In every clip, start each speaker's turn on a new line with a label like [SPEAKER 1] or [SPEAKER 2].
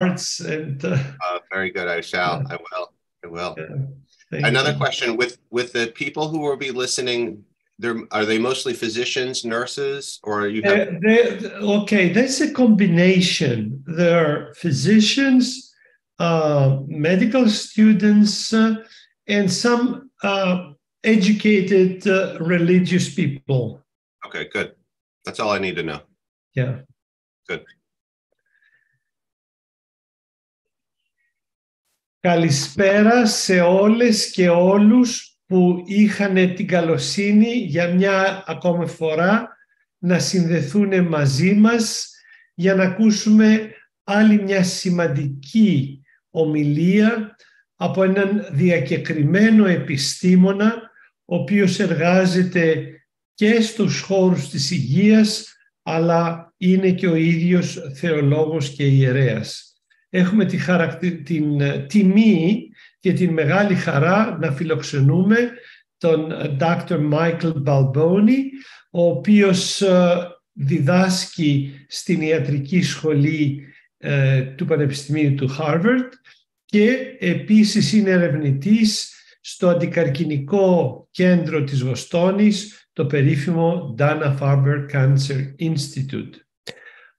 [SPEAKER 1] arts and
[SPEAKER 2] very good. I shall. I will. I will.
[SPEAKER 1] Another
[SPEAKER 2] question with the people who will be listening. Are they mostly physicians, nurses, or are you?
[SPEAKER 1] Okay, that's a combination. There are physicians, medical students, and some educated religious people.
[SPEAKER 2] Okay, good. That's all I need to know.
[SPEAKER 1] Yeah.
[SPEAKER 2] Good.
[SPEAKER 1] Καλησπέρα σε όλες και όλους που είχαν την καλοσύνη για μια ακόμα φορά να συνδεθούν μαζί μας για να ακούσουμε άλλη μια σημαντική ομιλία από έναν διακεκριμένο επιστήμονα ο οποίος εργάζεται και στους χώρους της υγείας αλλά είναι και ο ίδιος θεολόγος και ιερέας. Έχουμε την τιμή και την μεγάλη χαρά να φιλοξενούμε τον Dr. Michael Balboni, ο οποίος διδάσκει στην Ιατρική Σχολή του Πανεπιστημίου του Harvard και επίσης είναι ερευνητής στο αντικαρκινικό κέντρο της Βοστόνης, το περίφημο Dana-Farber Cancer Institute.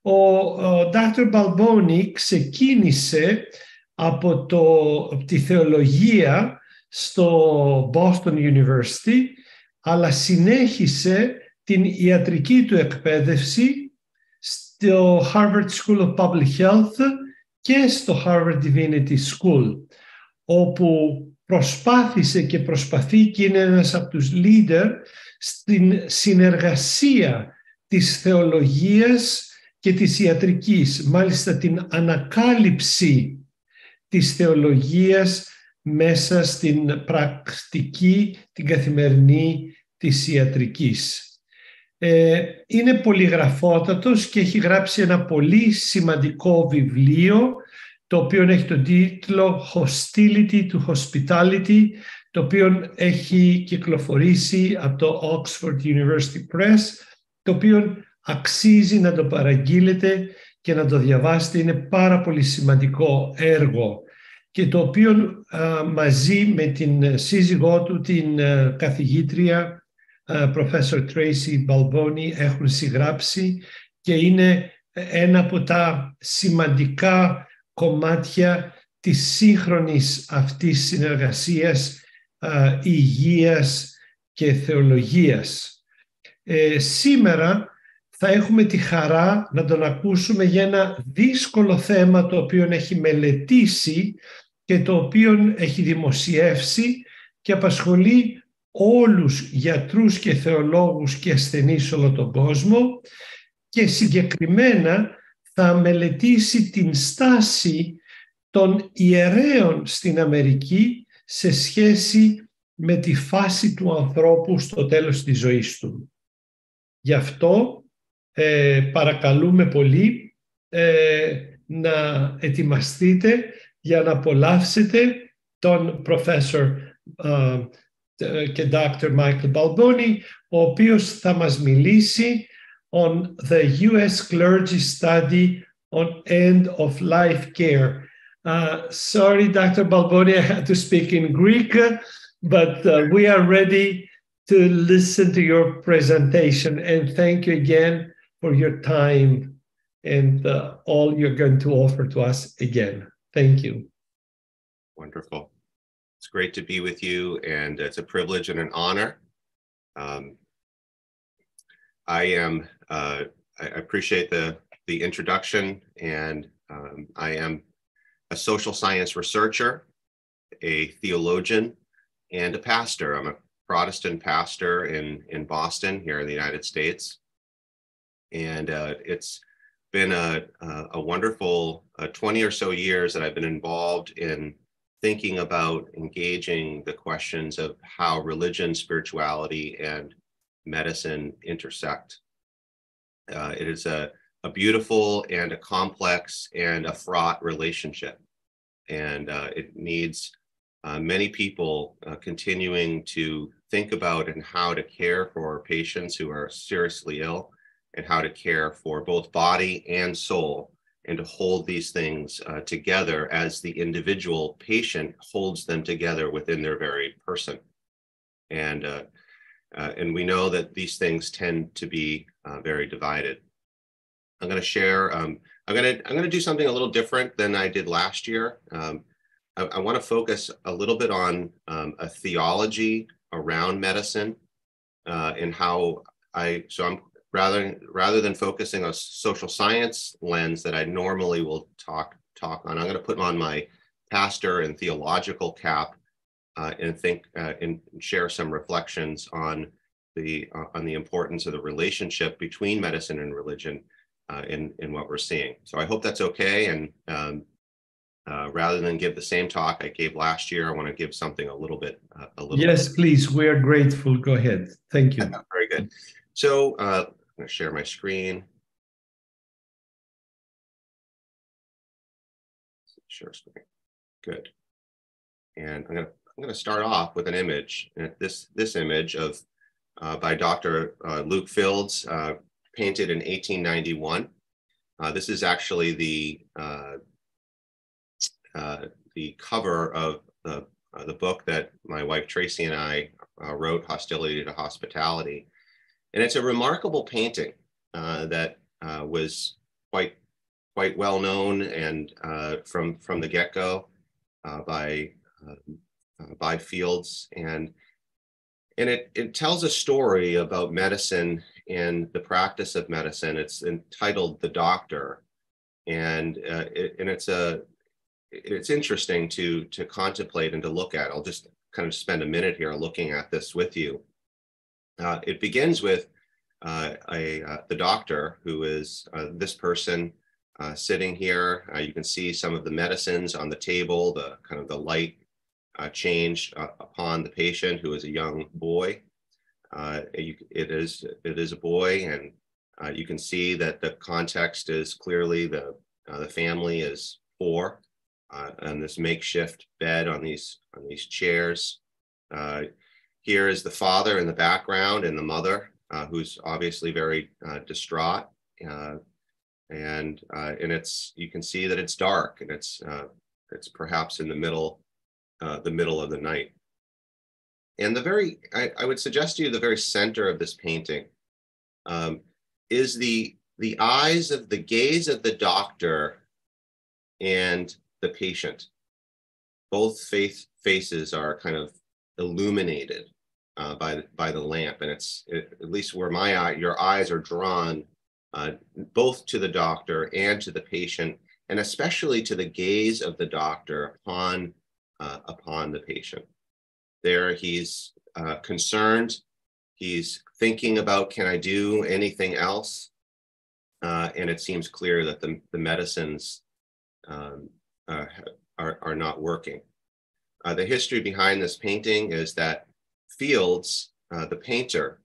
[SPEAKER 1] Ο Dr. Balboni ξεκίνησε από τη θεολογία στο Boston University, αλλά συνέχισε την ιατρική του εκπαίδευση στο Harvard School of Public Health και στο Harvard Divinity School, όπου προσπάθησε και προσπαθεί και είναι ένας από τους leader στην συνεργασία της θεολογίας και της ιατρικής, μάλιστα την ανακάλυψη της θεολογίας μέσα στην πρακτική, την καθημερινή της ιατρικής. Είναι πολυγραφότατος και έχει γράψει ένα πολύ σημαντικό βιβλίο, το οποίο έχει τον τίτλο Hostility to Hospitality, το οποίο έχει κυκλοφορήσει από το Oxford University Press, το οποίο αξίζει να το παραγγείλετε και να το διαβάσετε. Είναι πάρα πολύ σημαντικό έργο και το οποίο μαζί με την σύζυγό του, την καθηγήτρια Professor Tracy Balboni, έχουν συγγράψει και είναι ένα από τα σημαντικά κομμάτια της σύγχρονης αυτής συνεργασίας υγείας και θεολογίας. Σήμερα θα έχουμε τη χαρά να τον ακούσουμε για ένα δύσκολο θέμα το οποίο έχει μελετήσει και το οποίο έχει δημοσιεύσει και απασχολεί όλους γιατρούς και θεολόγους και ασθενείς σε όλο τον κόσμο και συγκεκριμένα θα μελετήσει την στάση των ιερέων στην Αμερική σε σχέση με τη φάση του ανθρώπου στο τέλος της ζωής του. Γι' αυτό παρακαλούμε πολύ να ετοιμαστείτε για να απολαύσετε τον Professor και Dr. Michael Balboni, ο οποίος θα μας μιλήσει on the US clergy study on end-of-life care. Sorry, Dr. Balboni, I had to speak in Greek, but we are ready to listen to your presentation. And thank you again for your time and all you're going to offer to us again. Thank you.
[SPEAKER 2] Wonderful. It's great to be with you, and it's a privilege and an honor. I appreciate the introduction, and I am a social science researcher, a theologian, and a pastor. I'm a Protestant pastor in Boston here in the United States. And it's been a wonderful 20 or so years that I've been involved in thinking about engaging the questions of how religion, spirituality, and medicine intersect. It is a beautiful and a complex and a fraught relationship. And it needs many people continuing to think about and how to care for patients who are seriously ill and how to care for both body and soul and to hold these things together as the individual patient holds them together within their very person. And we know that these things tend to be very divided. I'm going to share, I'm going to do something a little different than I did last year. I want to focus a little bit on a theology around medicine and how so I'm rather than focusing on a social science lens that I normally will talk on, I'm going to put on my pastor and theological cap and share some reflections on the importance of the relationship between medicine and religion in what we're seeing. So I hope that's okay. And rather than give the same talk I gave last year, I want to give something a little bit.
[SPEAKER 1] Yes, please. We are grateful. Go ahead. Thank you.
[SPEAKER 2] Very good. So I'm going to share my screen. Share screen. Good. And I'm going to start off with an image. This image of by Dr. Luke Fields, painted in 1891. This is actually the cover of the book that my wife Tracy and I wrote, Hostility to Hospitality. And it's a remarkable painting that was quite well known and from the get-go by Fields, and it tells a story about medicine and the practice of medicine. It's entitled "The Doctor," and it's interesting to contemplate and to look at. I'll just kind of spend a minute here looking at this with you. It begins with the doctor, who is this person sitting here. You can see some of the medicines on the table, the kind of the light changed upon the patient, who is a young boy. It is a boy, and you can see that the context is clearly the family is poor, and this makeshift bed on these chairs. Here is the father in the background, and the mother, who's obviously very distraught. And you can see that it's dark, and it's perhaps in the middle of the night. And I would suggest to you the very center of this painting is the gaze of the doctor and the patient. Both faces are kind of illuminated by the lamp, and at least where your eyes are drawn both to the doctor and to the patient, and especially to the gaze of the doctor upon the patient. There he's concerned, he's thinking about, can I do anything else? And it seems clear that the medicines are not working. The history behind this painting is that Fields, the painter,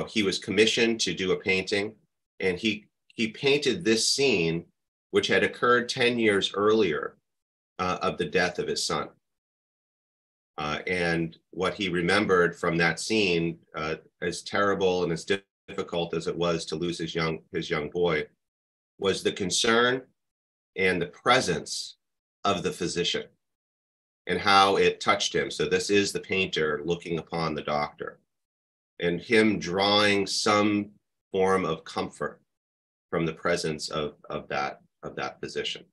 [SPEAKER 2] he was commissioned to do a painting, and he painted this scene, which had occurred 10 years earlier, of the death of his son. And what he remembered from that scene, as terrible and as difficult as it was to lose his young boy, was the concern and the presence of the physician and how it touched him. So this is the painter looking upon the doctor and him drawing some form of comfort from the presence of that physician.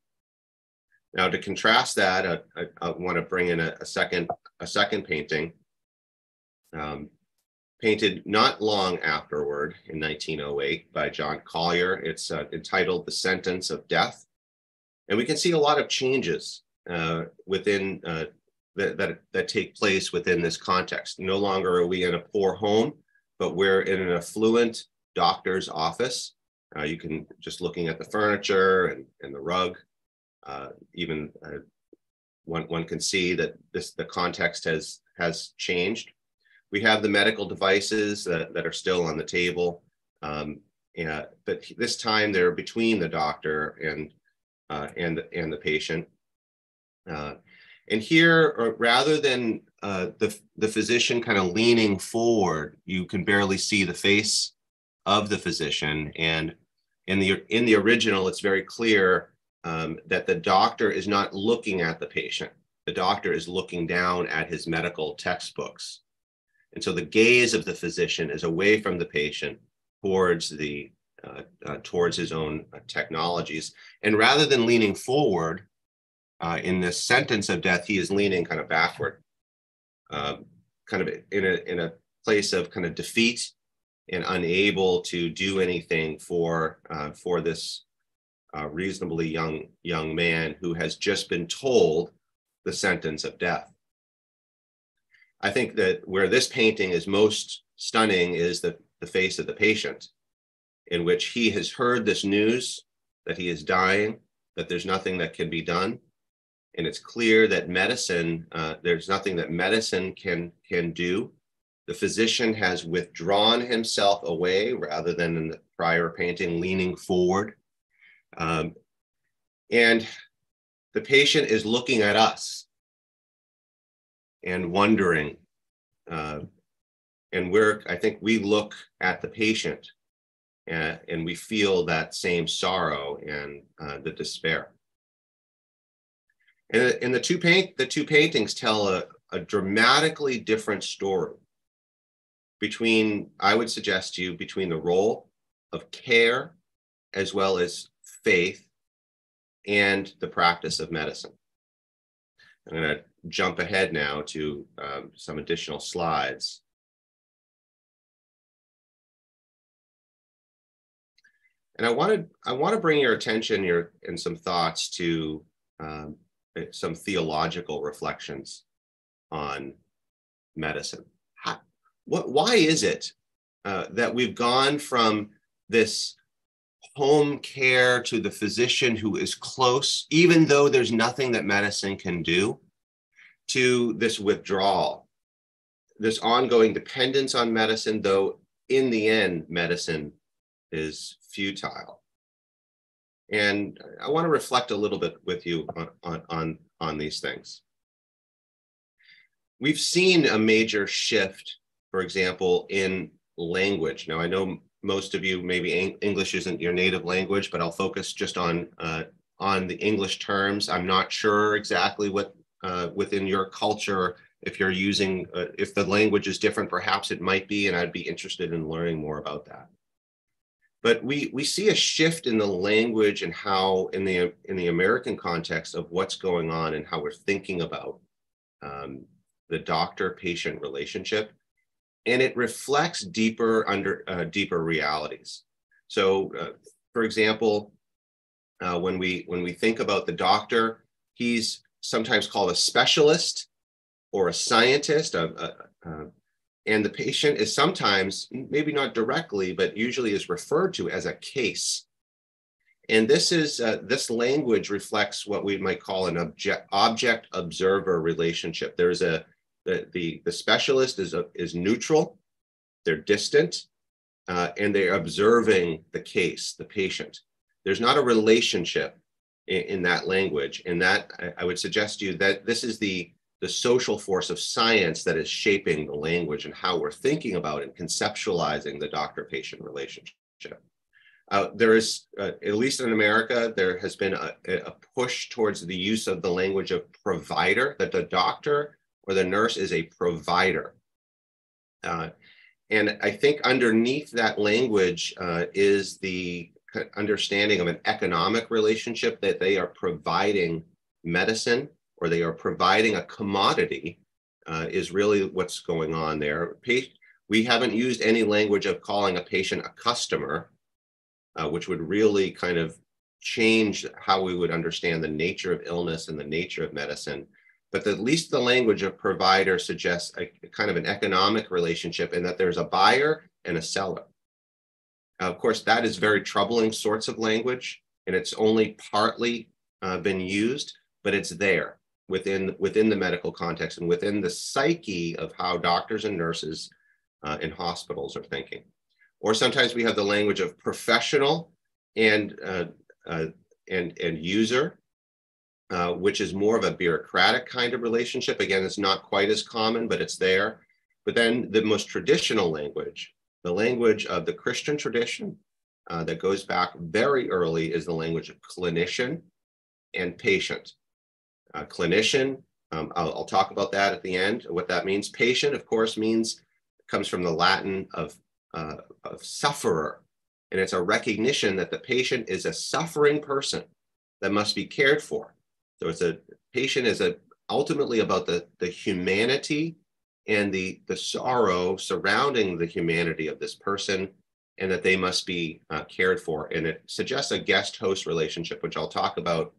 [SPEAKER 2] Now, to contrast that, I want to bring in a second painting, painted not long afterward in 1908 by John Collier. It's entitled "The Sentence of Death," and we can see a lot of changes within that take place within this context. No longer are we in a poor home, but we're in an affluent doctor's office. You can just looking at the furniture and the rug. Even one can see that the context has changed. We have the medical devices that are still on the table, but this time they're between the doctor and the patient. And here, rather than the physician kind of leaning forward, you can barely see the face of the physician, and In the original, it's very clear that the doctor is not looking at the patient. The doctor is looking down at his medical textbooks. And so the gaze of the physician is away from the patient towards his own technologies. And rather than leaning forward in this sentence of death, he is leaning kind of backward, kind of in a place of kind of defeat and unable to do anything for this reasonably young man who has just been told the sentence of death. I think that where this painting is most stunning is the face of the patient, in which he has heard this news that he is dying, that there's nothing that can be done. And it's clear that medicine, there's nothing that medicine can do. The physician has withdrawn himself away rather than in the prior painting, leaning forward. And the patient is looking at us and wondering. And I think we look at the patient and we feel that same sorrow and the despair. And the two paintings tell a dramatically different story between, I would suggest to you, between the role of care as well as faith and the practice of medicine. I'm going to jump ahead now to some additional slides. And I want to bring your attention and some thoughts to some theological reflections on medicine. Why is it that we've gone from this home care to the physician who is close, even though there's nothing that medicine can do, to this withdrawal, this ongoing dependence on medicine, though in the end, medicine is futile? And I want to reflect a little bit with you on these things. We've seen a major shift, for example, in language. Now, I know most of you, maybe English isn't your native language, but I'll focus just on the English terms. I'm not sure exactly what within your culture, if you're using, if the language is different, perhaps it might be, and I'd be interested in learning more about that. But we see a shift in the language and how in the American context of what's going on and how we're thinking about the doctor-patient relationship. And it reflects deeper realities. So, for example, when we think about the doctor, he's sometimes called a specialist or a scientist, and the patient is sometimes, maybe not directly, but usually is referred to as a case. And this language reflects what we might call an object-observer relationship. There's the specialist is neutral, they're distant, and they're observing the case, the patient. There's not a relationship in that language, and that I would suggest to you that this is the social force of science that is shaping the language and how we're thinking about and conceptualizing the doctor-patient relationship. There is, at least in America, there has been a push towards the use of the language of provider, that the doctor or the nurse is a provider. And I think underneath that language is the understanding of an economic relationship, that they are providing medicine or they are providing a commodity is really what's going on there. We haven't used any language of calling a patient a customer, which would really kind of change how we would understand the nature of illness and the nature of medicine. But at least the language of provider suggests a kind of an economic relationship, and that there's a buyer and a seller. Of course, that is very troubling sorts of language, and it's only partly been used, but it's there within the medical context and within the psyche of how doctors and nurses in hospitals are thinking. Or sometimes we have the language of professional and user, which is more of a bureaucratic kind of relationship. Again, it's not quite as common, but it's there. But then the most traditional language, the language of the Christian tradition that goes back very early is the language of clinician and patient. Clinician, I'll talk about that at the end, what that means. Patient, of course, comes from the Latin of sufferer. And it's a recognition that the patient is a suffering person that must be cared for. So patient is ultimately about the humanity and the sorrow surrounding the humanity of this person, and that they must be cared for. And it suggests a guest-host relationship, which I'll talk about.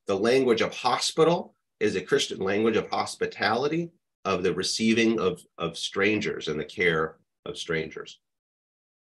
[SPEAKER 2] The language of hospital is a Christian language of hospitality, of the receiving of strangers and the care of strangers.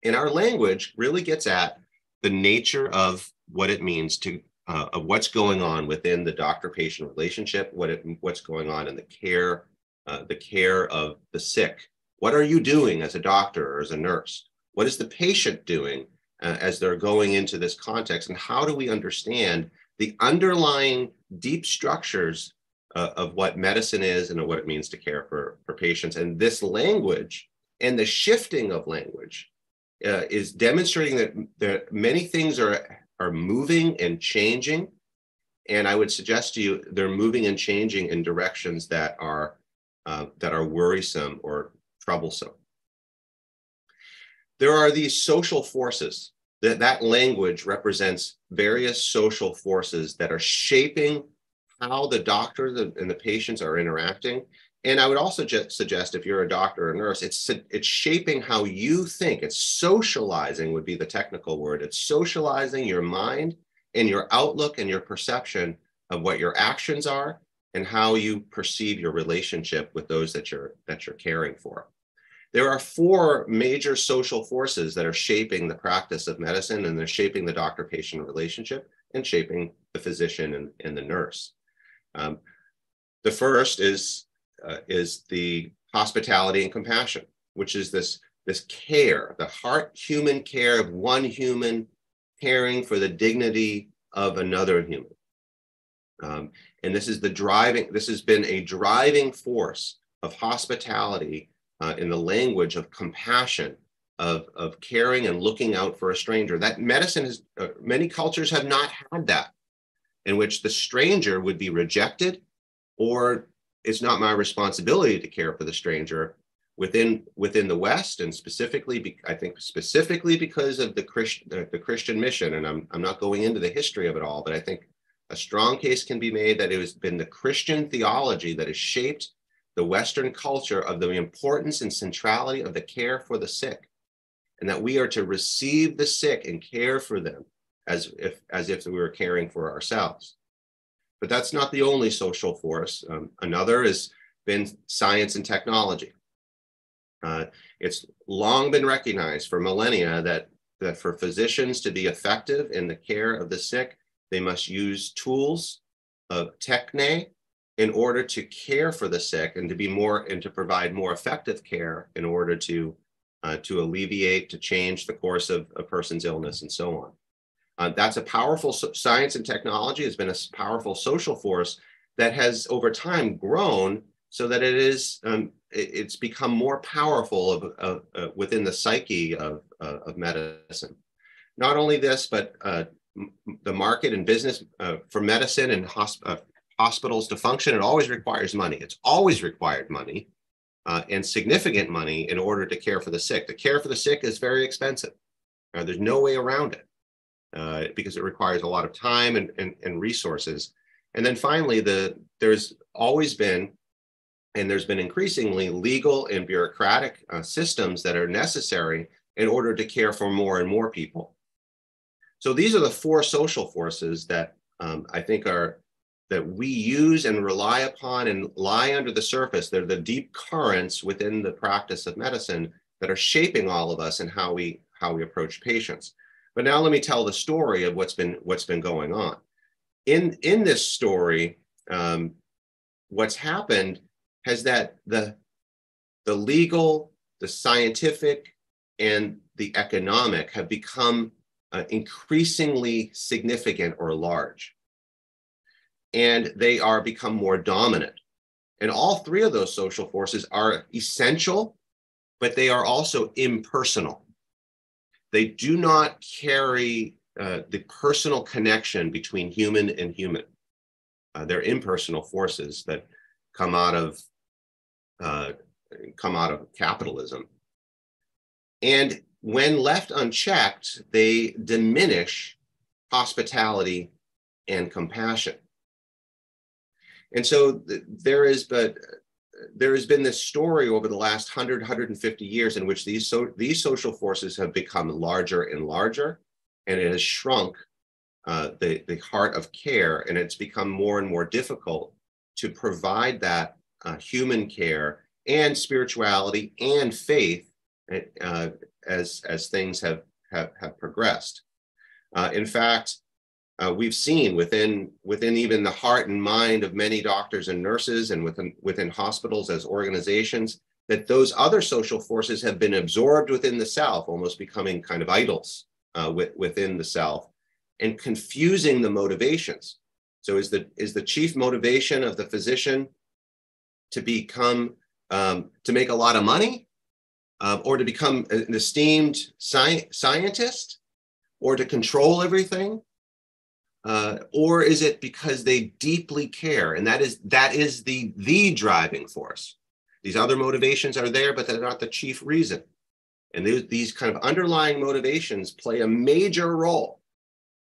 [SPEAKER 2] And our language really gets at the nature of what it means of what's going on within the doctor-patient relationship, what's going on in the care of the sick. What are you doing as a doctor or as a nurse? What is the patient doing as they're going into this context? And how do we understand the underlying deep structures of what medicine is and what it means to care for patients? And this language and the shifting of language is demonstrating that many things are moving and changing. And I would suggest to you, they're moving and changing in directions that are worrisome or troublesome. There are these social forces. That language represents various social forces that are shaping how the doctor and the patients are interacting. And I would also just suggest, if you're a doctor or a nurse, it's shaping how you think. It's socializing would be the technical word. It's socializing your mind and your outlook and your perception of what your actions are and how you perceive your relationship with those that you're caring for. There are 4 major social forces that are shaping the practice of medicine, and they're shaping the doctor-patient relationship and shaping the physician and the nurse. The first is the hospitality and compassion, which is this care, the human care of one human caring for the dignity of another human. And this has been a driving force of hospitality in the language of compassion, of caring and looking out for a stranger. That medicine has, many cultures have not had that, in which the stranger would be rejected, or it's not my responsibility to care for the stranger. Within the West, and specifically, I think specifically because of the Christian mission, and I'm not going into the history of it all, but I think a strong case can be made that it has been the Christian theology that has shaped the Western culture of the importance and centrality of the care for the sick, and that we are to receive the sick and care for them as if we were caring for ourselves. But that's not the only social force. Another has been science and technology. It's long been recognized for millennia that for physicians to be effective in the care of the sick, they must use tools of techne in order to care for the sick and to provide more effective care in order to alleviate, to change the course of a person's illness and so on. That's a powerful science, and technology has been a powerful social force that has over time grown so that it's become more powerful within the psyche of medicine. Not only this, but the market and business for medicine and hospitals to function, it always requires money. It's always required money and significant money in order to care for the sick. The care for the sick is very expensive. There's no way around it because it requires a lot of time and resources. And then finally, there's always been, and there's been increasingly, legal and bureaucratic systems that are necessary in order to care for more and more people. So these are the 4 social forces that I think that we use and rely upon and lie under the surface. They're the deep currents within the practice of medicine that are shaping all of us and how we approach patients. But now let me tell the story of what's been going on. In this story, what's happened has that the legal, the scientific, and the economic have become increasingly significant or large. And they are become more dominant. And all 3 of those social forces are essential, but they are also impersonal. they do not carry the personal connection between human and human. They're impersonal forces that come out of capitalism. And when left unchecked, they diminish hospitality and compassion. And so there has been this story over the last 150 years in which these social forces have become larger and larger, and it has shrunk the heart of care, and it's become more and more difficult to provide that human care and spirituality and faith as things have progressed. In fact, we've seen within even the heart and mind of many doctors and nurses, and within hospitals as organizations, that those other social forces have been absorbed within the self, almost becoming kind of idols within the self, and confusing the motivations. So is the chief motivation of the physician to become to make a lot of money, or to become an esteemed scientist, or to control everything? Or is it because they deeply care? And that is the driving force. These other motivations are there, but they're not the chief reason. And these kind of underlying motivations play a major role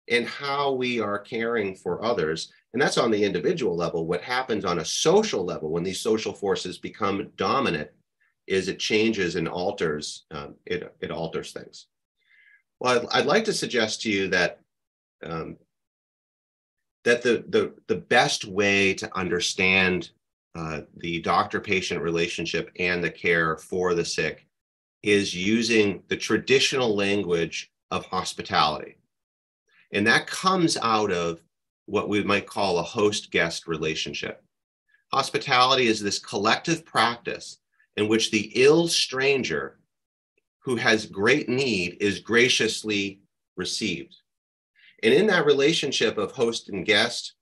[SPEAKER 2] in how we are caring for others. And that's on the individual level. What happens on a social level when these social forces become dominant is it changes and alters, it alters things. Well, I'd like to suggest to you that that the best way to understand the doctor-patient relationship and the care for the sick is using the traditional language of hospitality. And that comes out of what we might call a host-guest relationship. Hospitality is this collective practice in which the ill stranger who has great need is graciously received. And in that relationship of host and guest,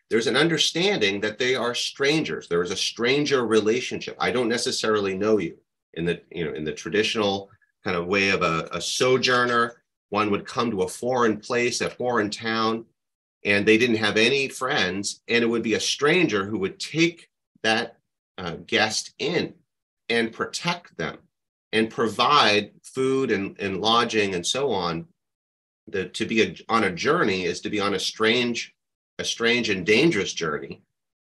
[SPEAKER 2] there's an understanding that they are strangers. There is a stranger relationship. I don't necessarily know you. In the traditional kind of way of a sojourner, one would come to a foreign place, a foreign town, and they didn't have any friends, and it would be a stranger who would take that guest in and protect them and provide food and lodging and so on. To be on a journey is to be on a strange and dangerous journey,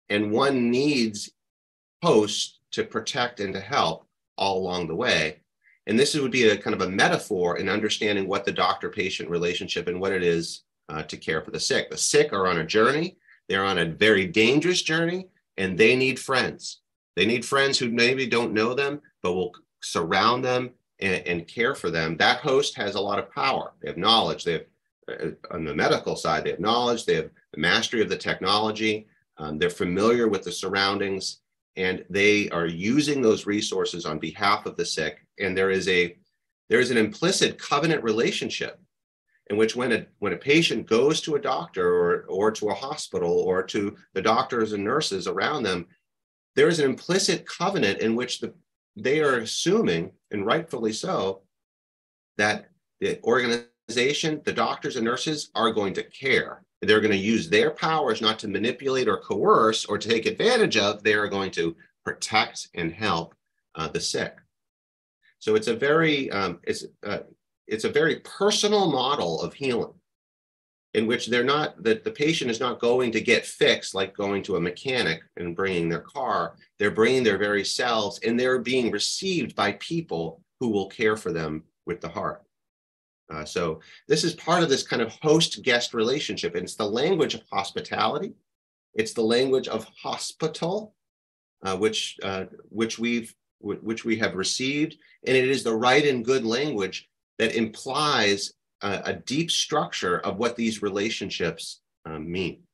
[SPEAKER 2] and one needs hosts to protect and to help all along the way. And this would be a kind of a metaphor in understanding what the doctor-patient relationship and what it is to care for the sick. The sick are on a journey. They're on a very dangerous journey, and they need friends. They need friends who maybe don't know them, but will surround them and care for them. That host has a lot of power. They have knowledge. They have, on the medical side, they have knowledge. They have the mastery of the technology. They're familiar with the surroundings, and they are using those resources on behalf of the sick. And there is an implicit covenant relationship in which when a patient goes to a doctor or to a hospital or to the doctors and nurses around them, there is an implicit covenant in which they are assuming, and rightfully so, that the organization, the doctors and nurses are going to care. They're going to use their powers not to manipulate or coerce or take advantage of. They are going to protect and help the sick. So it's a very personal model of healing, in which the patient is not going to get fixed like going to a mechanic and bringing their car. They're bringing their very selves, and they're being received by people who will care for them with the heart. So this is part of this kind of host-guest relationship. And it's the language of hospitality. It's the language of hospital, which we have received. And it is the right and good language that implies a deep structure of what these relationships mean.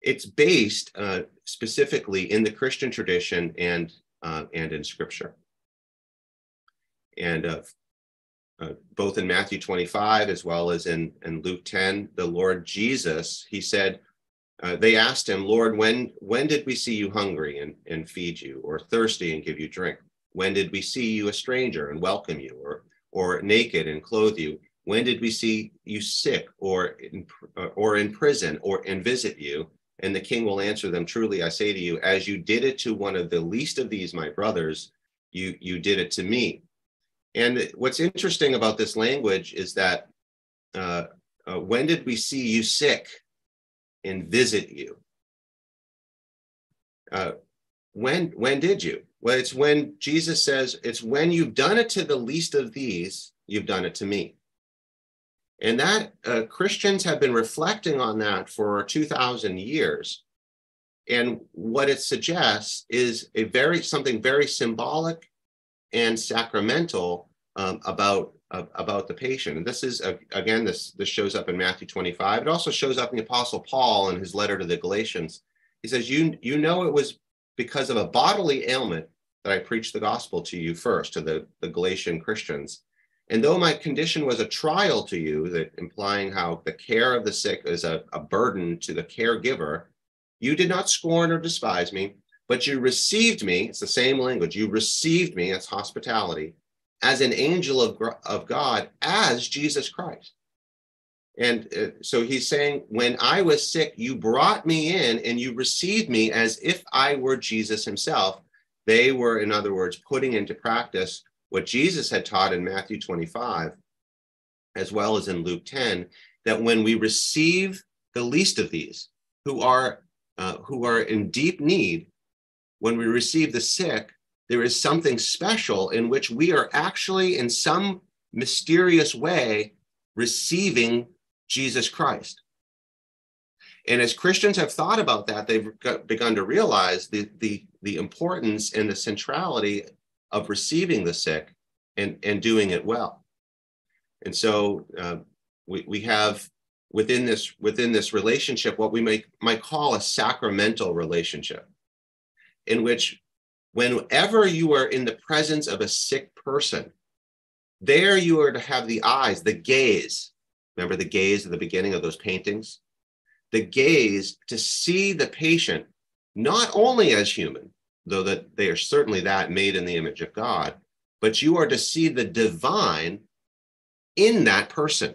[SPEAKER 2] It's based specifically in the Christian tradition and in Scripture. And both in Matthew 25 as well as in Luke 10, the Lord Jesus, he said, they asked him, Lord, when did we see you hungry and feed you, or thirsty and give you drink? When did we see you a stranger and welcome you, or naked and clothe you? When did we see you sick or in prison or and visit you? And the king will answer them, truly, I say to you, as you did it to one of the least of these, my brothers, you did it to me. And what's interesting about this language is that when did we see you sick and visit you? When did you? Well, it's when Jesus says, it's when you've done it to the least of these, you've done it to me. And that Christians have been reflecting on that for 2,000 years. And what it suggests is something very symbolic and sacramental about the patient. And this is, again, this shows up in Matthew 25. It also shows up in the Apostle Paul in his letter to the Galatians. He says, you know it was because of a bodily ailment that I preached the gospel to you first, to the Galatian Christians. And though my condition was a trial to you, that implying how the care of the sick is a burden to the caregiver, you did not scorn or despise me, but you received me, it's the same language, you received me, that's hospitality, as an angel of God, as Jesus Christ. And so he's saying, when I was sick, you brought me in and you received me as if I were Jesus himself. They were, in other words, putting into practice what Jesus had taught in Matthew 25, as well as in Luke 10, that when we receive the least of these, who are in deep need, when we receive the sick, there is something special in which we are actually, in some mysterious way, receiving Jesus Christ. And as Christians have thought about that, they've begun to realize the importance and the centrality of receiving the sick and doing it well. And so we have within this relationship what we might call a sacramental relationship, in which whenever you are in the presence of a sick person, there you are to have the eyes, the gaze. Remember the gaze at the beginning of those paintings? The gaze to see the patient not only as human, though that they are certainly that, made in the image of God, but you are to see the divine in that person.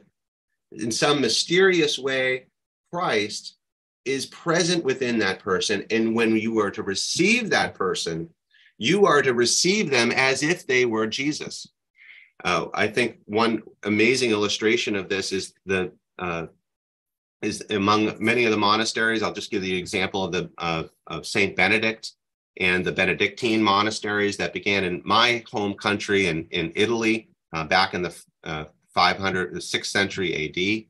[SPEAKER 2] In some mysterious way, Christ is present within that person. And when you are to receive that person, you are to receive them as if they were Jesus. I think one amazing illustration of this is among many of the monasteries. I'll just give the example of Saint Benedict and the Benedictine monasteries that began in my home country in Italy back in the 6th century AD.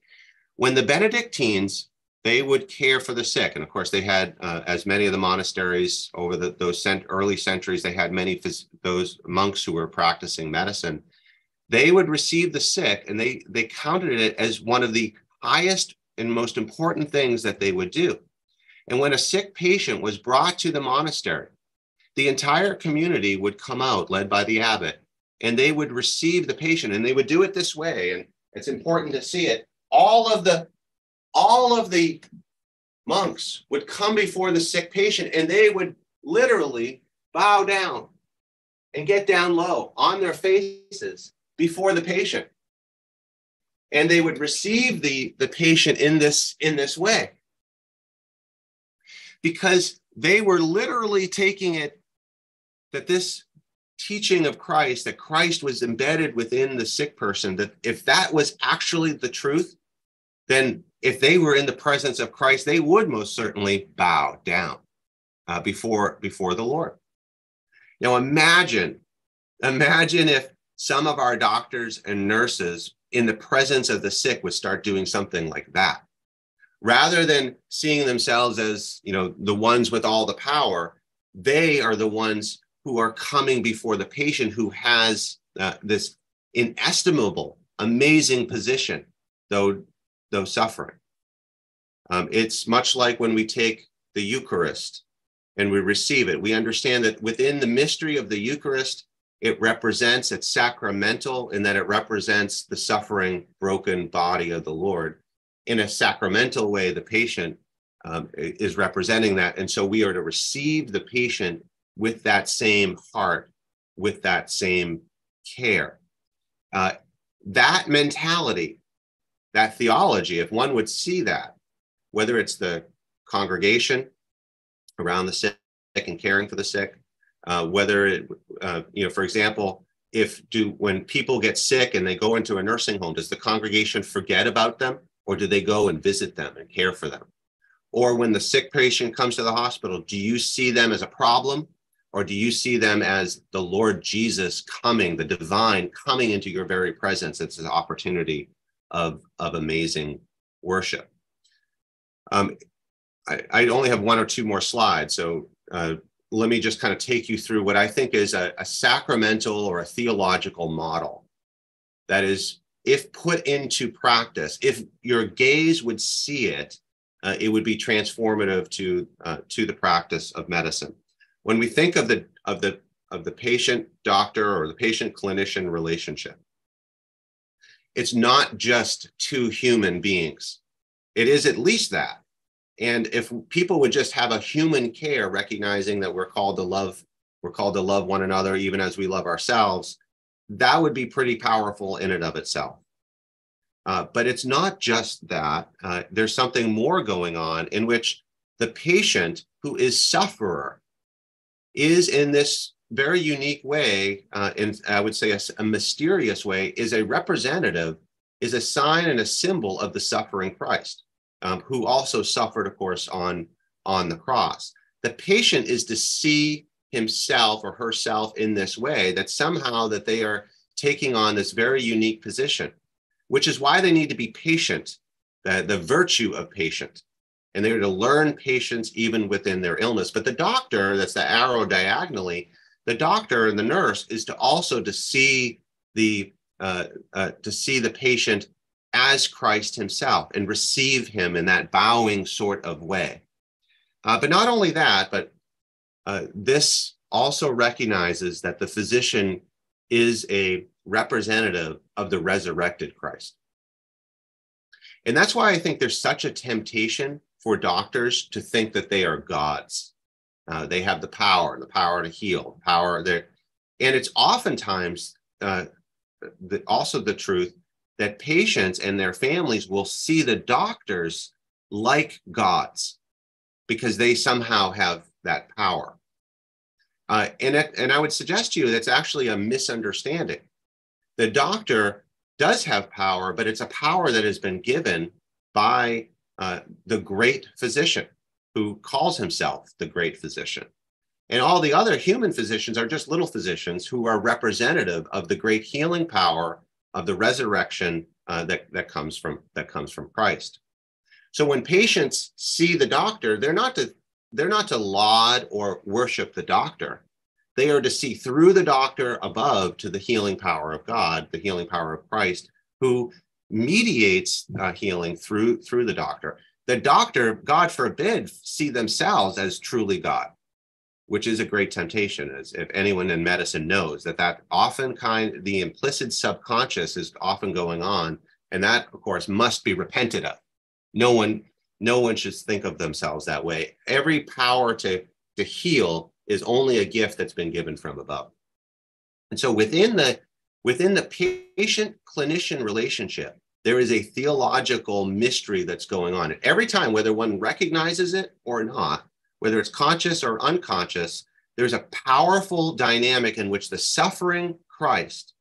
[SPEAKER 2] When the Benedictines, they would care for the sick. And of course, they had, as many of the monasteries over those early centuries, they had many those monks who were practicing medicine. They would receive the sick, and they counted it as one of the highest and most important things that they would do. And when a sick patient was brought to the monastery, the entire community would come out, led by the abbot, and they would receive the patient, and they would do it this way. And it's important to see it. All of the monks would come before the sick patient, and they would literally bow down and get down low on their faces before the patient. And they would receive the patient in this way, because they were literally taking it that this teaching of Christ, that Christ was embedded within the sick person, that if that was actually the truth, then if they were in the presence of Christ, they would most certainly bow down before the Lord. Now imagine if some of our doctors and nurses in the presence of the sick would start doing something like that. Rather than seeing themselves as, the ones with all the power, they are the ones who are coming before the patient who has this inestimable, amazing position, though suffering. It's much like when we take the Eucharist and we receive it. We understand that within the mystery of the Eucharist, it's sacramental in that it represents the suffering, broken body of the Lord. In a sacramental way, the patient is representing that. And so we are to receive the patient with that same heart with that same care. That mentality, that theology, if one would see that, whether it's the congregation around the sick and caring for the sick, whether it, for example, when people get sick and they go into a nursing home, does the congregation forget about them, or do they go and visit them and care for them? Or when the sick patient comes to the hospital, do you see them as a problem, or do you see them as the Lord Jesus coming, the divine coming into your very presence? It's an opportunity of amazing worship. I only have one or two more slides, so let me just kind of take you through what I think is a sacramental or a theological model that is, if put into practice, if your gaze would see it, it would be transformative to the practice of medicine. When we think of the patient doctor or the patient clinician relationship, it's not just two human beings. It is at least that. And if people would just have a human care, recognizing that we're called to love one another even as we love ourselves, that would be pretty powerful in and of itself. But it's not just that. There's something more going on in which the patient, who is sufferer, is in this very unique way, and I would say a mysterious way, is a representative, is a sign and a symbol of the suffering Christ, who also suffered, of course, on the cross. The patient is to see himself or herself in this way, that somehow that they are taking on this very unique position, which is why they need to be patient, the virtue of patient. And they're to learn patience even within their illness. But the doctor, that's the arrow diagonally, the doctor and the nurse is to also to see the patient as Christ himself and receive him in that bowing sort of way. But not only that, but this also recognizes that the physician is a representative of the resurrected Christ. And that's why I think there's such a temptation for doctors to think that they are gods. They have the power to heal, power there. And it's oftentimes also the truth that patients and their families will see the doctors like gods because they somehow have that power. And I would suggest to you that's actually a misunderstanding. The doctor does have power, but it's a power that has been given by the great physician who calls himself the great physician. And all the other human physicians are just little physicians who are representative of the great healing power of the resurrection that comes from Christ. So when patients see the doctor, they're not to laud or worship the doctor. They are to see through the doctor above to the healing power of God, the healing power of Christ, who mediates healing through the doctor. The doctor, God forbid, see themselves as truly God, which is a great temptation, as if anyone in medicine knows that often the implicit subconscious is often going on, and that, of course, must be repented of. No one should think of themselves that way. Every power to heal is only a gift that's been given from above. And so within the patient-clinician relationship, there is a theological mystery that's going on. And every time, whether one recognizes it or not, whether it's conscious or unconscious, there's a powerful dynamic in which the suffering Christ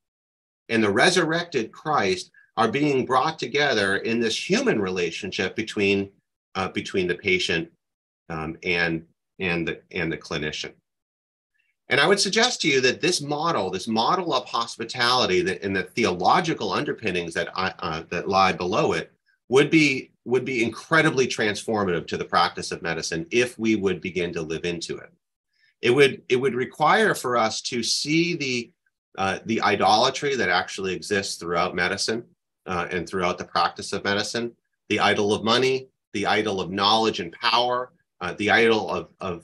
[SPEAKER 2] and the resurrected Christ are being brought together in this human relationship between the patient and the clinician. And I would suggest to you that this model of hospitality and the theological underpinnings that lie below it would be incredibly transformative to the practice of medicine if we would begin to live into it. It would require for us to see the idolatry that actually exists throughout medicine and throughout the practice of medicine, the idol of money, the idol of knowledge and power, the idol of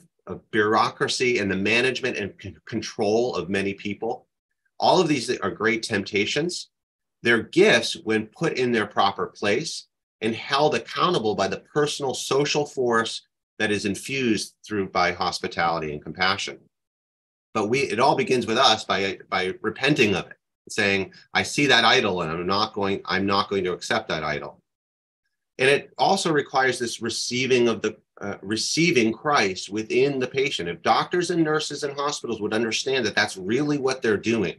[SPEAKER 2] bureaucracy and the management and control of many people. All of these are great temptations. They're gifts when put in their proper place and held accountable by the personal social force that is infused by hospitality and compassion. But it all begins with us by repenting of it, saying, I see that idol and I'm not going to accept that idol. And it also requires this receiving of receiving Christ within the patient. If doctors and nurses and hospitals would understand that that's really what they're doing,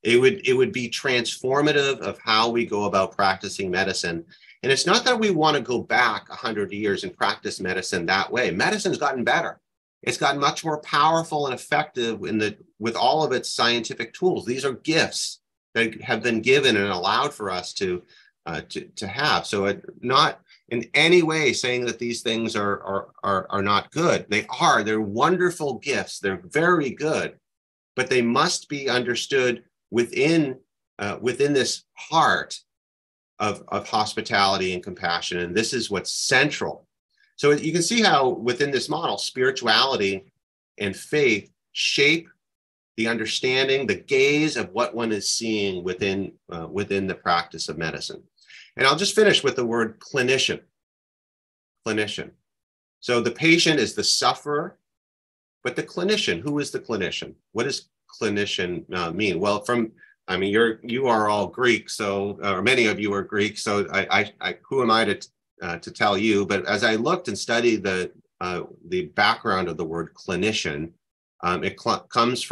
[SPEAKER 2] it would be transformative of how we go about practicing medicine. And it's not that we want to go back 100 years and practice medicine that way. Medicine's gotten better. It's gotten much more powerful and effective with all of its scientific tools. These are gifts that have been given and allowed for us to have. So not in any way saying that these things are not good. They're wonderful gifts. They're very good, but they must be understood within this heart of hospitality and compassion. And this is what's central. So you can see how within this model, spirituality and faith shape the understanding, the gaze of what one is seeing within the practice of medicine. And I'll just finish with the word clinician. Clinician. So the patient is the sufferer, but the clinician, who is the clinician? What does clinician mean? Well, you are all Greek, so or many of you are Greek, so I who am I to tell you? But as I looked and studied the background of the word clinician, it comes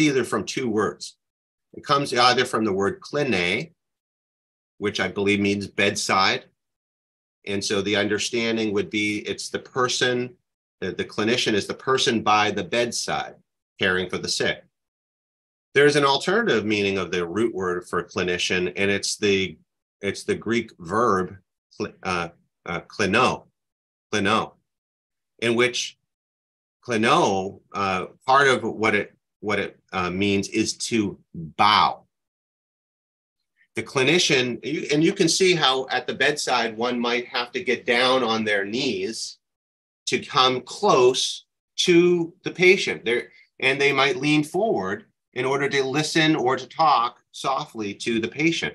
[SPEAKER 2] either from two words. It comes either from the word kline, which I believe means bedside, and so the understanding would be it's the person, the clinician is the person by the bedside caring for the sick. There's an alternative meaning of the root word for clinician, and it's the Greek verb klino, in which klino, part of what it means is to bow. The clinician, and you can see how at the bedside one might have to get down on their knees to come close to the patient there, and they might lean forward in order to listen or to talk softly to the patient.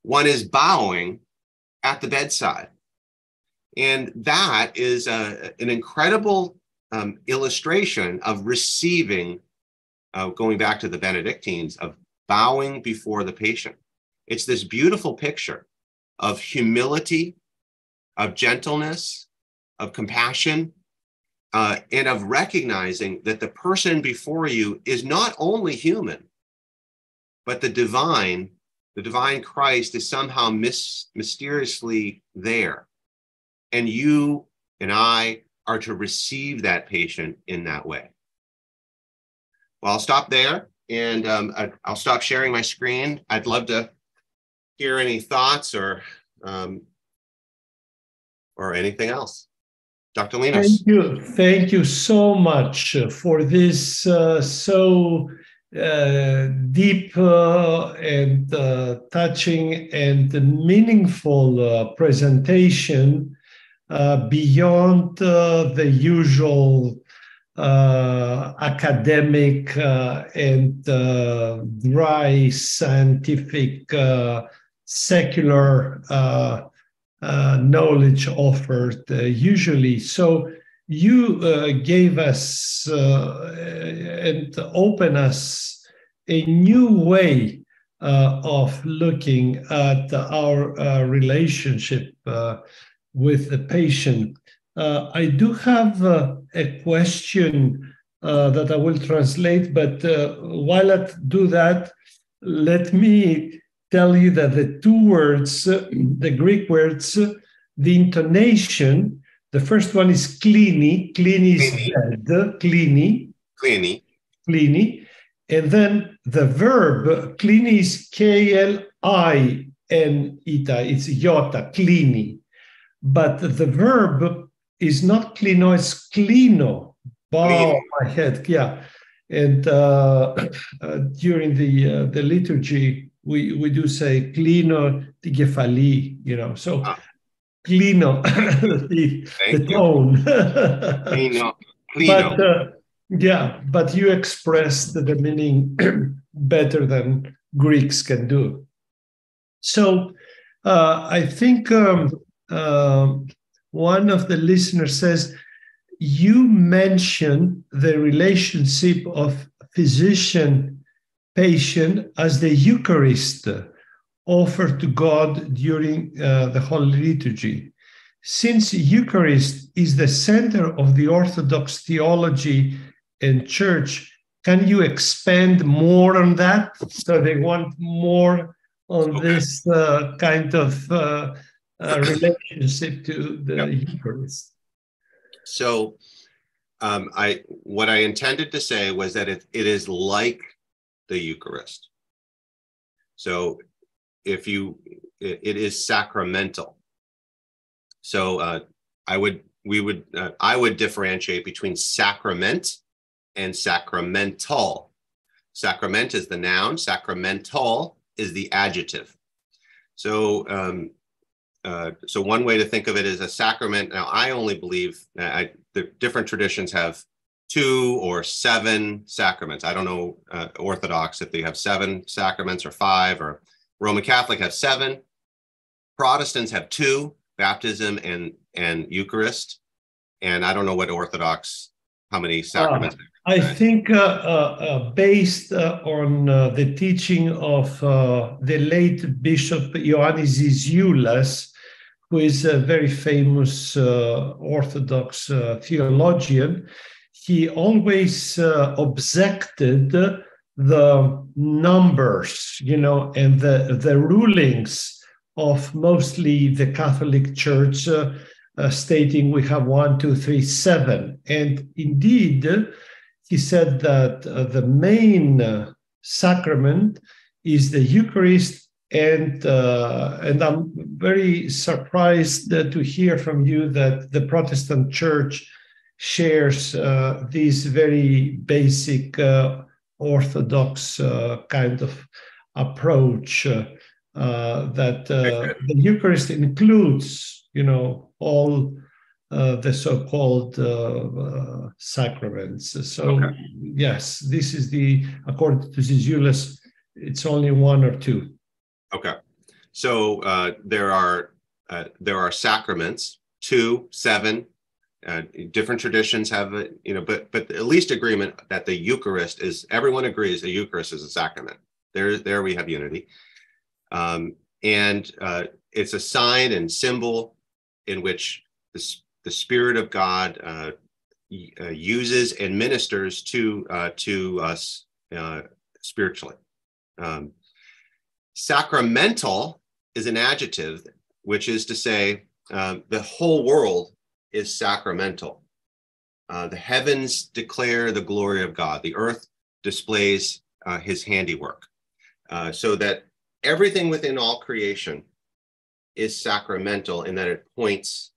[SPEAKER 2] One is bowing at the bedside. And that is an incredible illustration of receiving, going back to the Benedictines, of bowing before the patient. It's this beautiful picture of humility, of gentleness, of compassion, and of recognizing that the person before you is not only human, but the divine Christ is somehow mysteriously there. And you and I are to receive that patient in that way. Well, I'll stop there, and I'll stop sharing my screen. I'd love to hear any thoughts or anything else. Dr. Lynus.
[SPEAKER 1] Thank you so much for this so deep and touching and meaningful presentation beyond the usual academic and dry scientific secular knowledge offered usually. So you gave us and opened us a new way of looking at our relationship with the patient. I do have a question that I will translate, but while I do that, let me tell you that the two words, the Greek words, the intonation, the first one is klini. Klini is bed, klini. And then the verb, klini is K-L-I-N-I-T-A, it's iota, klini. But the verb is not klino, it's klino, bow my head, yeah. And during the liturgy, we do say klino τη κεφαλή, so klino, the tone.
[SPEAKER 2] Klino.
[SPEAKER 1] But you expressed the meaning better than Greeks can do. So I think one of the listeners says, you mention the relationship of physician-patient as the Eucharist offered to God during the Holy Liturgy. Since Eucharist is the center of the Orthodox theology and church, can you expand more on that? So they want more on this kind of relationship to the Eucharist.
[SPEAKER 2] So what I intended to say was that it is like the Eucharist. So it is sacramental. So I would differentiate between sacrament and sacramental. Sacrament is the noun, sacramental is the adjective. So so one way to think of it is a sacrament. Now, I only believe the different traditions have 2 or 7 sacraments. I don't know Orthodox if they have 7 sacraments or 5, or Roman Catholic have 7. Protestants have 2, baptism and Eucharist. And I don't know what Orthodox, how many sacraments.
[SPEAKER 1] I think based on the teaching of the late Bishop Ioannis Zisioulas, who is a very famous Orthodox theologian, he always objected the numbers, and the rulings of mostly the Catholic Church, stating we have 1, 2, 3, 7. And indeed, he said that the main sacrament is the Eucharist, and I'm very surprised to hear from you that the Protestant Church shares this very basic Orthodox kind of approach that the Eucharist includes, all the so-called sacraments. So yes, this is according to Zisioulas, it's only 1 or 2.
[SPEAKER 2] Okay, so there are sacraments, 2, 7. Different traditions have but at least agreement that the Eucharist is. Everyone agrees the Eucharist is a sacrament. There we have unity, and it's a sign and symbol in which the Spirit of God uses and ministers to us spiritually. Sacramental is an adjective, which is to say the whole world is sacramental. The heavens declare the glory of God. The earth displays his handiwork, so that everything within all creation is sacramental in that it points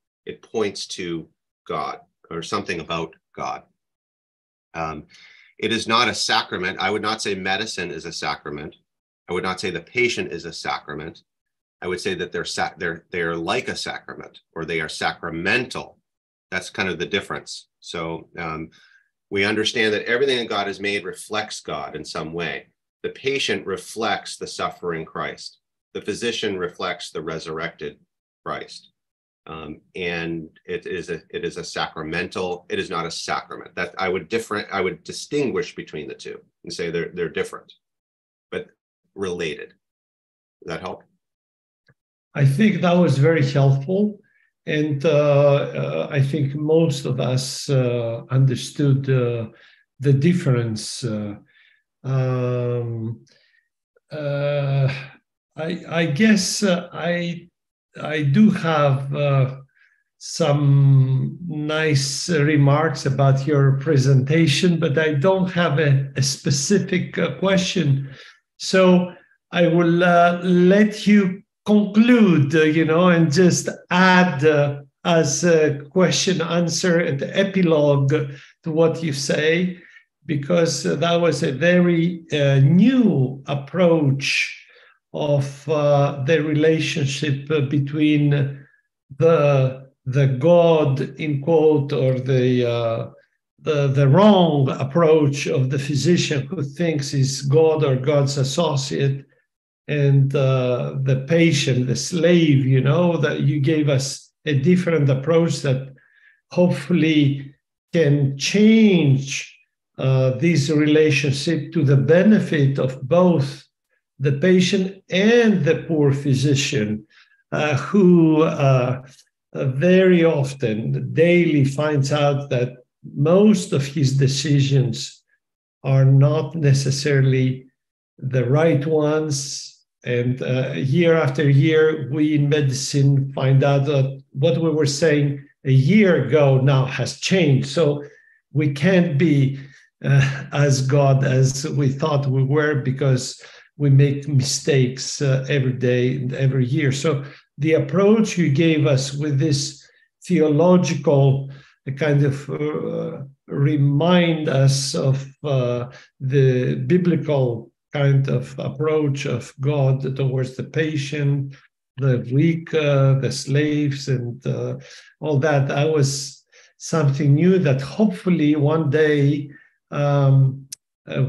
[SPEAKER 2] to God or something about God. It is not a sacrament. I would not say medicine is a sacrament. I would not say the patient is a sacrament. I would say that they're like a sacrament, or they are sacramental. That's kind of the difference. So we understand that everything that God has made reflects God in some way. The patient reflects the suffering Christ. The physician reflects the resurrected Christ. And it is a sacramental. It is not a sacrament. That I would distinguish between the two and say they're different, but related. Does that help?
[SPEAKER 1] I think that was very helpful, and I think most of us understood the difference. I guess I do have some nice remarks about your presentation, but I don't have a specific question. So I will let you conclude, and just add as a question, answer, and epilogue to what you say, because that was a very new approach of the relationship between the God, in quote, or the wrong approach of the physician who thinks he's God or God's associate, and the patient, the slave, that you gave us a different approach that hopefully can change this relationship to the benefit of both the patient and the poor physician, who very often daily finds out that most of his decisions are not necessarily the right ones. And year after year, we in medicine find out that what we were saying a year ago now has changed. So we can't be as God as we thought we were, because we make mistakes every day and every year. So the approach you gave us with this theological kind of remind us of the biblical kind of approach of God towards the patient, the weak, the slaves, and all that. That was something new that hopefully one day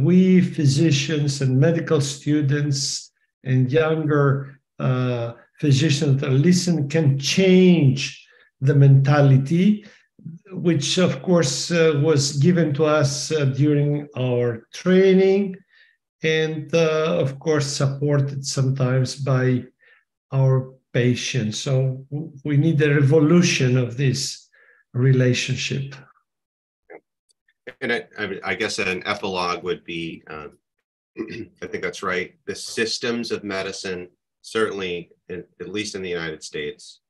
[SPEAKER 1] we physicians and medical students and younger physicians that listen can change the mentality, which of course was given to us during our training, and of course supported sometimes by our patients. So we need a revolution of this relationship.
[SPEAKER 2] And I guess an epilogue would be, I think that's right, the systems of medicine, certainly, at least in the United States,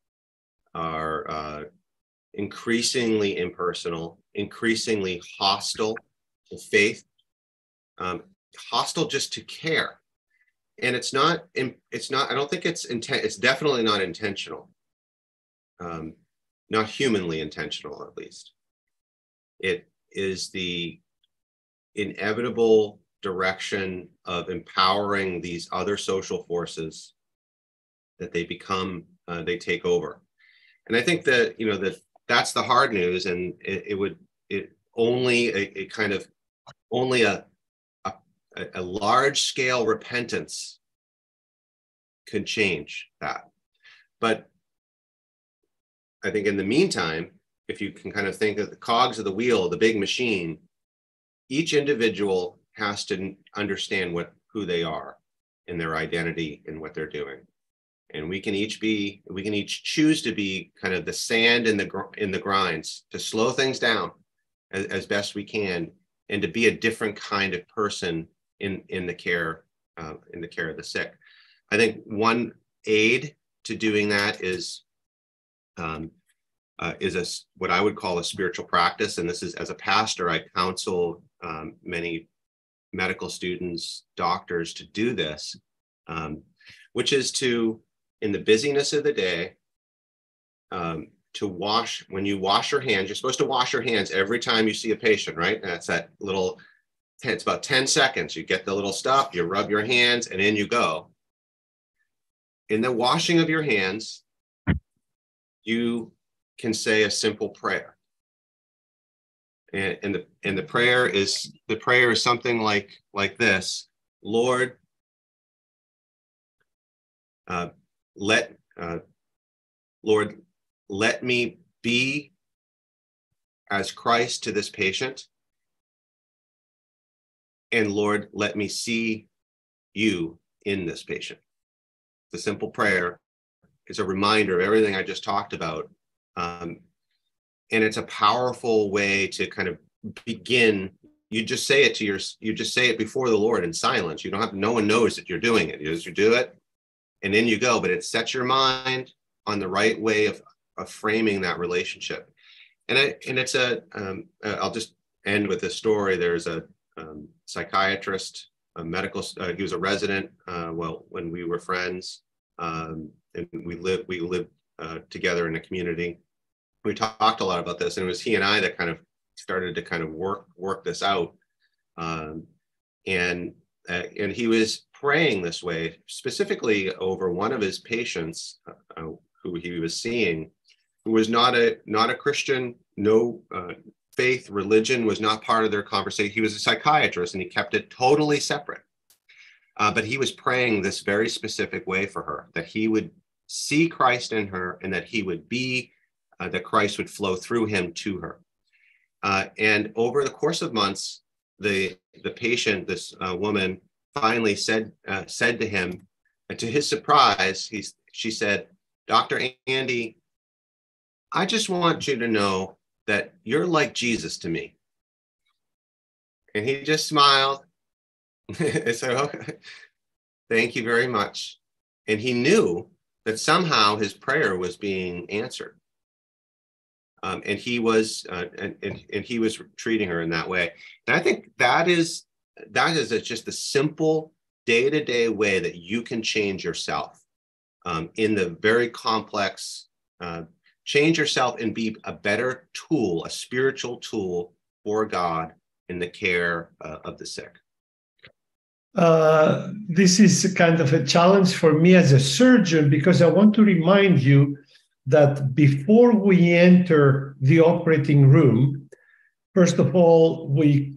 [SPEAKER 2] are increasingly impersonal, increasingly hostile to faith, hostile just to care. And it's not, I don't think it's definitely not intentional, not humanly intentional, at least. It is the inevitable direction of empowering these other social forces that they become, they take over. And I think that, that's the hard news, and only a large scale repentance can change that. But I think in the meantime, if you can kind of think of the cogs of the wheel, the big machine, each individual has to understand who they are and their identity and what they're doing. And we can each choose to be kind of the sand in the grinds, to slow things down as best we can, and to be a different kind of person in the care of the sick. I think one aid to doing that is what I would call a spiritual practice. And this is, as a pastor, I counsel many medical students, doctors to do this, which is to, in the busyness of the day, when you wash your hands, you're supposed to wash your hands every time you see a patient, right? And that's that little, it's about 10 seconds. You get the little stuff, you rub your hands, and in you go. In the washing of your hands, you can say a simple prayer. And the prayer is something like this: Lord, let me be as Christ to this patient, and Lord, let me see you in this patient. The simple prayer is a reminder of everything I just talked about. And it's a powerful way to kind of begin. You just say it before the Lord in silence. You don't have, no one knows that you're doing it. You do it, and in you go. But it sets your mind on the right way of framing that relationship. And it's I'll just end with this story. There's a psychiatrist, a medical. He was a resident. When we were friends, and we lived together in a community. We talked a lot about this, and it was he and I that kind of started to kind of work this out. And he was praying this way, specifically over one of his patients who he was seeing, who was not a Christian. No faith, religion was not part of their conversation. He was a psychiatrist, and he kept it totally separate. But he was praying this very specific way for her, that he would see Christ in her, and that he would be, that Christ would flow through him to her. And over the course of months, the patient, this woman, finally said to him, and to his surprise, she said, "Dr. Andy, I just want you to know that you're like Jesus to me." And he just smiled and said, "Okay, thank you very much." And he knew that somehow his prayer was being answered. And he was treating her in that way. And I think that is just a simple day-to-day way that you can change yourself in the very complex, change yourself and be a better tool, a spiritual tool for God in the care of the sick.
[SPEAKER 1] This is kind of a challenge for me as a surgeon, because I want to remind you that before we enter the operating room, first of all, we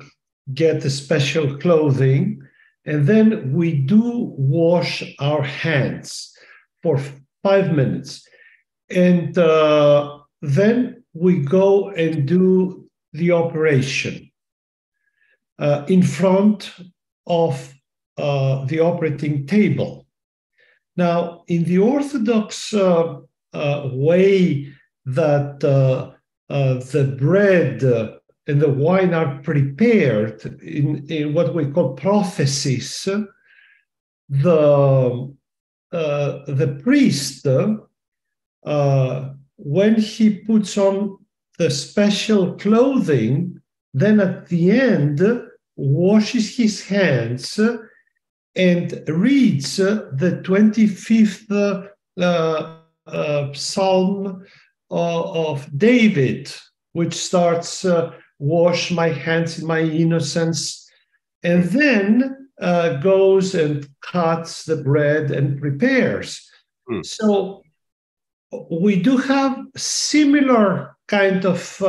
[SPEAKER 1] get the special clothing, and then we do wash our hands for 5 minutes. And then we go and do the operation in front of the operating table. Now, in the Orthodox way that the bread and the wine are prepared in what we call prophecies, the priest, when he puts on the special clothing, then at the end washes his hands and reads the 25th Psalm of David, which starts, "Wash my hands in my innocence," and then goes and cuts the bread and prepares. So we do have similar kind of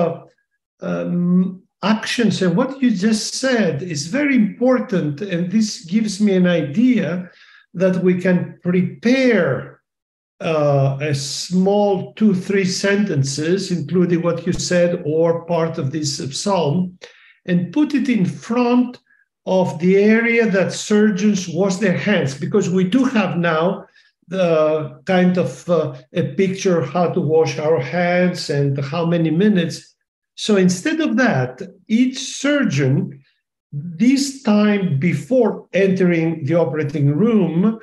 [SPEAKER 1] actions, and what you just said is very important, and this gives me an idea that we can prepare a small 2-3 sentences, including what you said or part of this psalm, and put it in front of the area that surgeons wash their hands, because we do have now the kind of a picture how to wash our hands and how many minutes. So instead of that, each surgeon, this time before entering the operating room,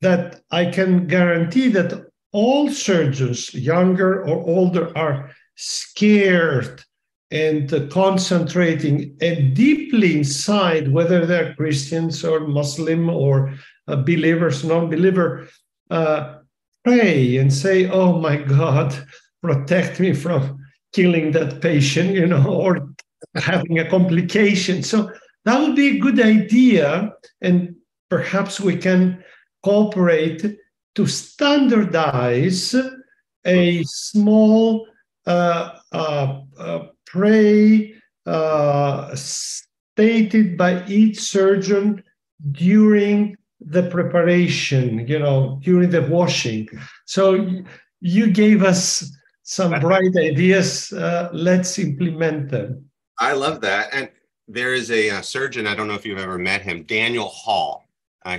[SPEAKER 1] that I can guarantee that all surgeons, younger or older, are scared and concentrating and deeply inside, whether they're Christians or Muslim or believers, non-believer, pray and say, "Oh my God, protect me from killing that patient, or having a complication." So that would be a good idea, and perhaps we can cooperate to standardize a small pray stated by each surgeon during the preparation, during the washing. So you gave us some bright ideas. Let's implement them.
[SPEAKER 2] I love that. And there is a surgeon, I don't know if you've ever met him, Daniel Hall.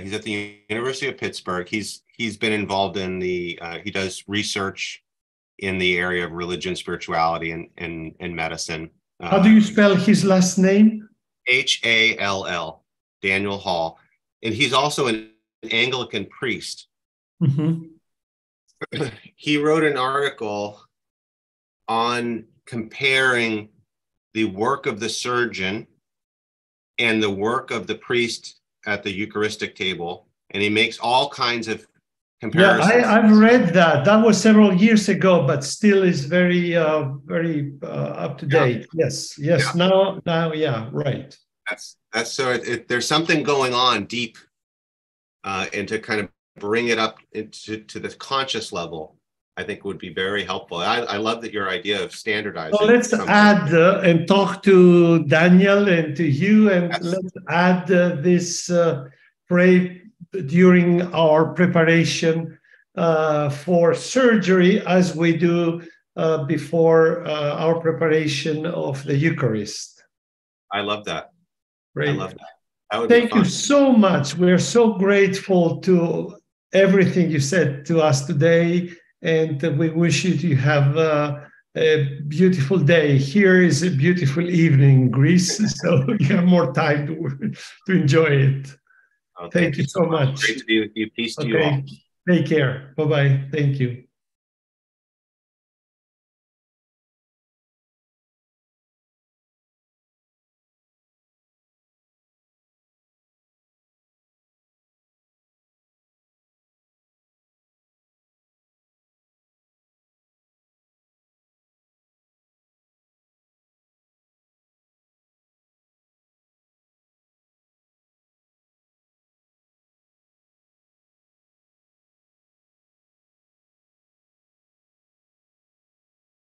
[SPEAKER 2] He's at the University of Pittsburgh. He's been involved in he does research in the area of religion, spirituality, and medicine.
[SPEAKER 1] How do you spell his last name?
[SPEAKER 2] Hall, Daniel Hall. And he's also an Anglican priest.
[SPEAKER 1] Mm-hmm.
[SPEAKER 2] He wrote an article on comparing the work of the surgeon and the work of the priest at the Eucharistic table, and he makes all kinds of comparisons.
[SPEAKER 1] Yeah, I've read that. That was several years ago, but still is very up to date. Yeah. Yes. Yeah. Now, yeah, right.
[SPEAKER 2] That's so. There's something going on deep, and to kind of bring it up to the conscious level, I think would be very helpful. I love that your idea of standardizing.
[SPEAKER 1] So let's add and talk to Daniel and to you, and let's add this pray during our preparation for surgery, as we do before our preparation of the Eucharist.
[SPEAKER 2] I love that.
[SPEAKER 1] Great.
[SPEAKER 2] I love that. That would
[SPEAKER 1] Thank
[SPEAKER 2] be fun.
[SPEAKER 1] you so much. We're so grateful to everything you said to us today, and we wish you to have a beautiful day. Here is a beautiful evening in Greece, so you have more time to enjoy it.
[SPEAKER 2] Oh,
[SPEAKER 1] Thank you so much.
[SPEAKER 2] Great to be with you. Peace to you all.
[SPEAKER 1] Take care. Bye-bye. Thank you.